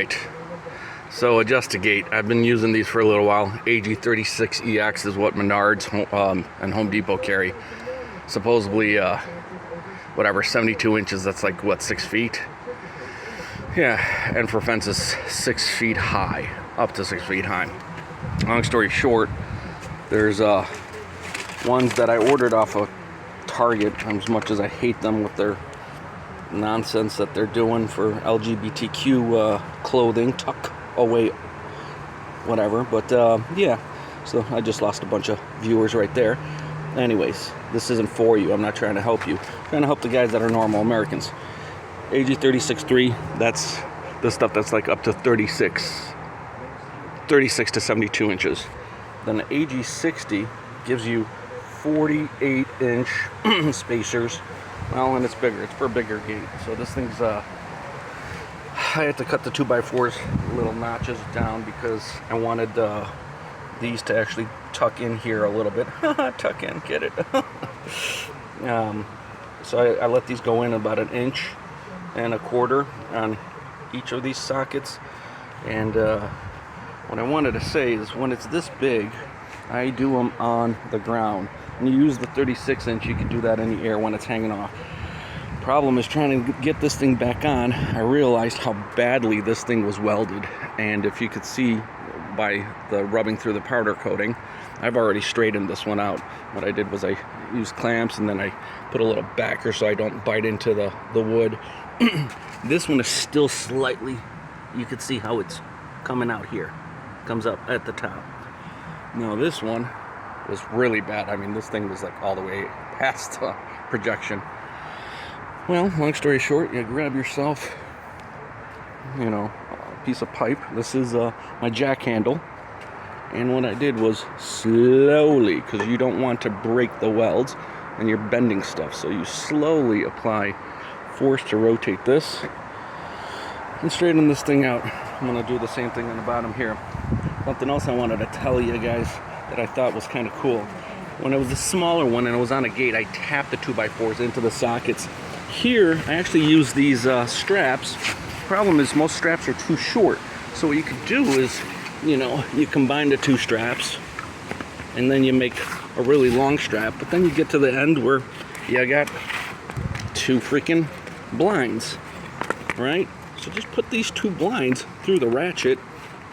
right. So Adjust-A-Gate. I've been using these for a little while. AG36EX is what Menards and Home Depot carry. Supposedly, whatever, 72 inches. That's like, what, 6 feet? Yeah, and for fences 6 feet high, up to 6 feet high. Long story short, there's ones that I ordered off of Target, as much as I hate them with their nonsense that they're doing for LGBTQ clothing, tuck away, whatever. But yeah, so I just lost a bunch of viewers right there. Anyways, this isn't for you. I'm not trying to help you. I'm trying to help the guys that are normal Americans. AG36-3, that's the stuff that's like up to 36 to 72 inches. Then the AG60 gives you 48-inch spacers. Well, and it's bigger. It's for a bigger gate. So this thing's, I had to cut the 2x4s little notches down because I wanted these to actually tuck in here a little bit. Tuck in, get it? So I let these go in about 1.25 inches on each of these sockets. And what I wanted to say is when it's this big, I do them on the ground. When you use the 36-inch, you can do that in the air when it's hanging off. Problem is trying to get this thing back on. I realized how badly this thing was welded, and if you could see by the rubbing through the powder coating, I've already straightened this one out. What I did was I used clamps and then I put a little backer so I don't bite into the wood. This one is still slightly, you could see how it's coming out here, comes up at the top. Now this one was really bad. I mean, this thing was like all the way past projection. Well, long story short, you grab yourself, you know, a piece of pipe. This is my jack handle. And what I did was slowly, because you don't want to break the welds and you're bending stuff, so you slowly apply force to rotate this and straighten this thing out. I'm going to do the same thing on the bottom here. Something else I wanted to tell you guys that I thought was kind of cool. When it was a smaller one and it was on a gate, I tapped the 2x4s into the sockets. Here, I actually use these straps. Problem is, most straps are too short. So what you could do is, you know, you combine the two straps and then you make a really long strap, but then you get to the end where you got two freaking blinds, right? So just put these two blinds through the ratchet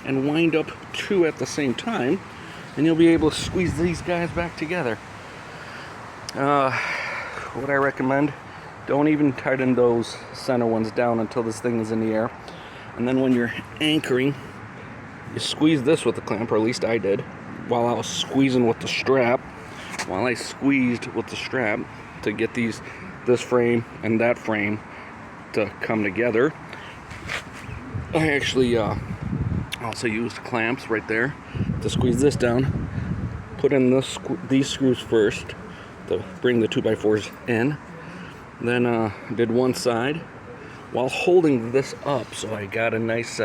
and wind up two at the same time, and you'll be able to squeeze these guys back together. What I recommend, don't even tighten those center ones down until this thing is in the air. And then when you're anchoring, you squeeze this with the clamp, or at least I did, while I was squeezing with the strap. While I squeezed with the strap to get this frame and that frame to come together, I actually also used clamps right there to squeeze this down. Put in these screws first to bring the 2x4s in. Then did one side while holding this up, so I got a nice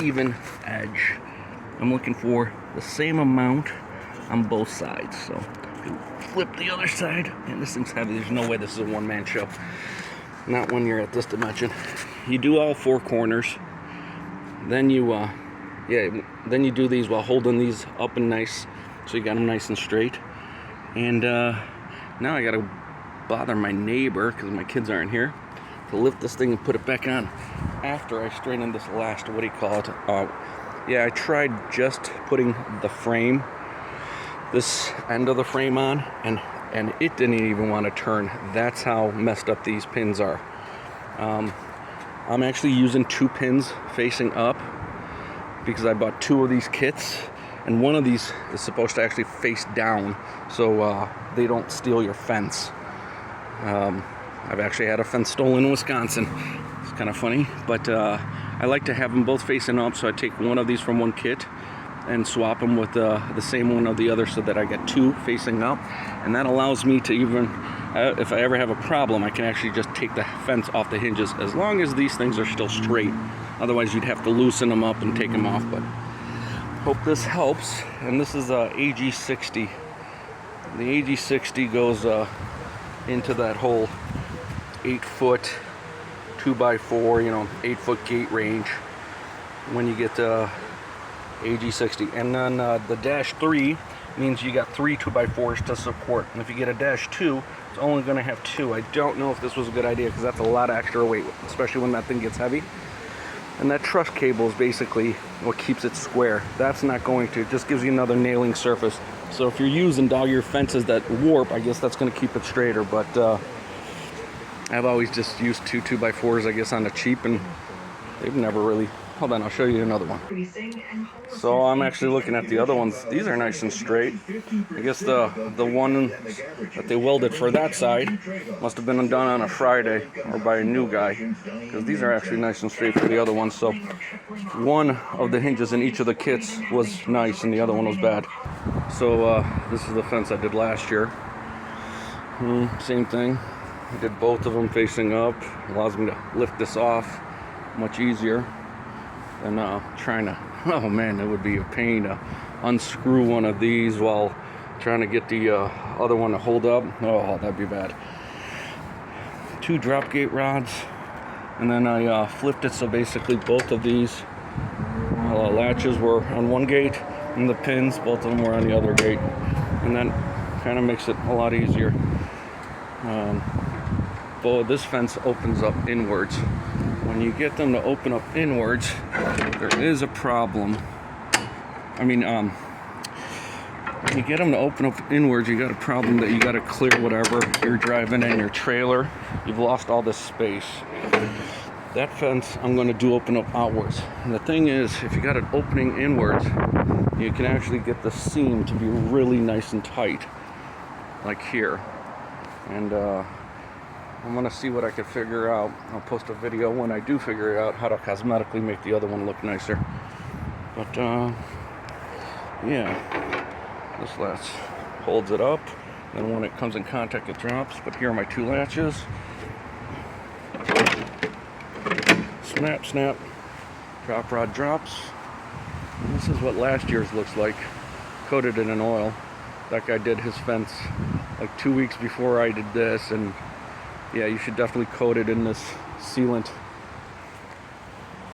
even edge. I'm looking for the same amount on both sides. So flip the other side, and this thing's heavy. There's no way this is a one-man show. Not when you're at this dimension. You do all four corners. Then you then you do these while holding these up and nice, so you got them nice and straight. And now I gotta bother my neighbor, because my kids aren't here, to lift this thing and put it back on after I straighten this last, what do you call it? Yeah, I tried just putting the frame, this end of the frame on, and it didn't even want to turn. That's how messed up these pins are. I'm actually using 2 pins facing up because I bought 2 of these kits, and one of these is supposed to actually face down so they don't steal your fence. I've actually had a fence stolen in Wisconsin. It's kind of funny, but I like to have them both facing up, so I take one of these from one kit and swap them with the same one of the other, so that I get 2 facing up, and that allows me to even, if I ever have a problem, I can actually just take the fence off the hinges, as long as these things are still straight. Otherwise you'd have to loosen them up and take them off. But hope this helps. And this is AG60. The AG60 goes into that whole 8-foot 2x4, 8-foot gate range when you get to AG60. And then the Dash 3 means you got 3 2x4s to support. And if you get a Dash 2, it's only going to have 2. I don't know if this was a good idea because that's a lot of extra weight, especially when that thing gets heavy. And that truss cable is basically what keeps it square. That's not going to. It just gives you another nailing surface. So if you're using dog-ear fences that warp, I guess that's going to keep it straighter. But I've always just used 2 2x4s, I guess, on the cheap, and they've never really... Hold on, I'll show you another one. So I'm actually looking at the other ones. These are nice and straight. I guess the one that they welded for that side must have been done on a Friday or by a new guy, because these are actually nice and straight for the other ones. So one of the hinges in each of the kits was nice and the other one was bad. So this is the fence I did last year. Same thing. I did both of them facing up. Allows me to lift this off much easier. And trying to, oh man, it would be a pain to unscrew one of these while trying to get the other one to hold up. Oh, that'd be bad. 2 drop gate rods, and then I flipped it so basically both of these latches were on one gate, and the pins, both of them were on the other gate, and that kind of makes it a lot easier. But this fence opens up inwards. When you get them to open up inwards, there is a problem. I mean, when you get them to open up inwards, you got a problem that you got to clear whatever you're driving in your trailer. You've lost all this space. That fence I'm going to do open up outwards. And the thing is, if you got it opening inwards, you can actually get the seam to be really nice and tight, like here. And I'm going to see what I can figure out. I'll post a video when I do figure out how to cosmetically make the other one look nicer. But, yeah, this latch holds it up. Then when it comes in contact, it drops. But here are my 2 latches. Snap, snap. Drop rod drops. And this is what last year's looks like. Coated it in oil. That guy did his fence like 2 weeks before I did this, and yeah, you should definitely coat it in this sealant.